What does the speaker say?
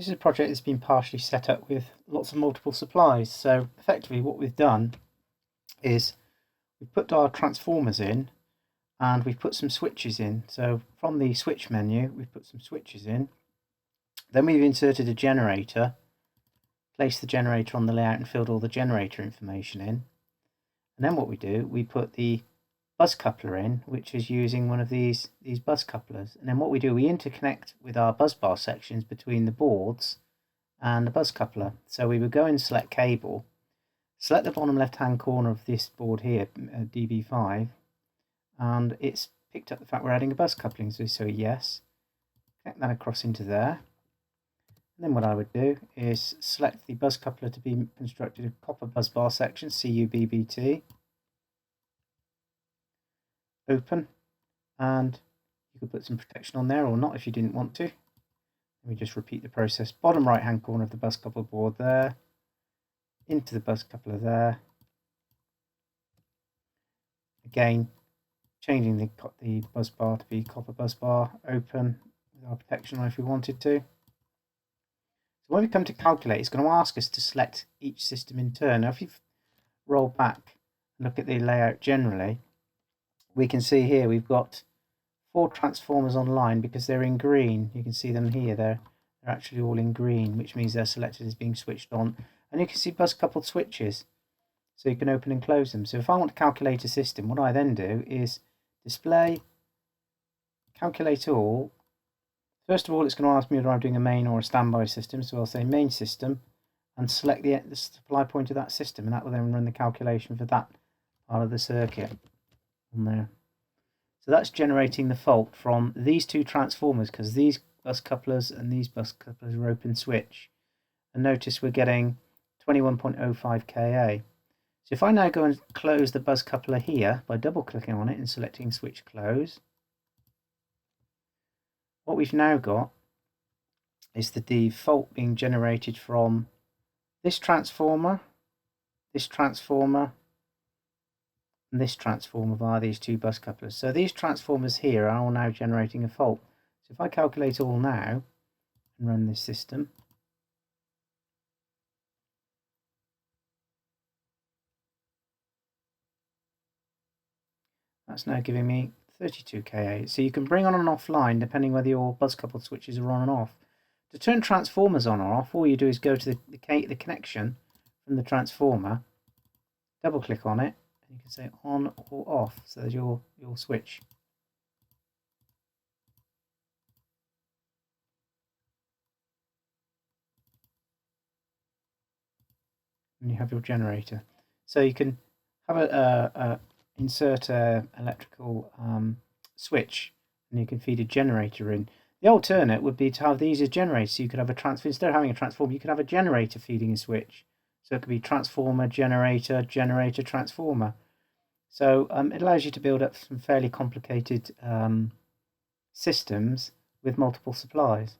This is a project that's been partially set up with lots of multiple supplies. So effectively what we've done is we've put our transformers in and we've put some switches in. So from the switch menu, we've put some switches in. Then we've inserted a generator, placed the generator on the layout and filled all the generator information in. And then what we do, we put the bus coupler in, which is using one of these bus couplers. And then what we do, we interconnect with our bus bar sections between the boards and the bus coupler. So we would go and select cable, select the bottom left hand corner of this board here, DB5, and it's picked up the fact we're adding a bus coupling, so yes, connect that across into there. And then what I would do is select the bus coupler to be constructed of copper bus bar section, CUBBT, open, and you could put some protection on there or not if you didn't want to. Let me just repeat the process. Bottom right hand corner of the bus coupler board there, into the bus coupler there. Again, changing the bus bar to be copper bus bar, open with our protection on if we wanted to. So when we come to calculate, it's going to ask us to select each system in turn. Now if you roll back and look at the layout generally, we can see here we've got 4 transformers online because they're in green. You can see them here, they're actually all in green, which means they're selected as being switched on. And you can see bus coupled switches, so you can open and close them. So if I want to calculate a system, what I then do is display, calculate all. First of all, it's going to ask me whether I'm doing a main or a standby system, so I'll say main system and select the supply point of that system, and that will then run the calculation for that part of the circuit on there. So that's generating the fault from these 2 transformers because these bus couplers and these bus couplers are open switch. And notice we're getting 21.05 kA. So if I now go and close the bus coupler here by double clicking on it and selecting switch close, what we've now got is the default being generated from this transformer, and this transformer via these 2 bus couplers. So these transformers here are all now generating a fault. So if I calculate all now and run this system, that's now giving me 32 kA. So you can bring on and offline depending whether your bus coupled switches are on and off. To turn transformers on or off, all you do is go to the connection from the transformer, double click on it, and you can say on or off. So there's your switch. And you have your generator. So you can have insert a electrical switch, and you can feed a generator in. The alternate would be to have these as generators. So you could have a transformer, instead of having a transformer, you could have a generator feeding a switch. So it could be transformer, generator, generator, transformer. So it allows you to build up some fairly complicated systems with multiple supplies.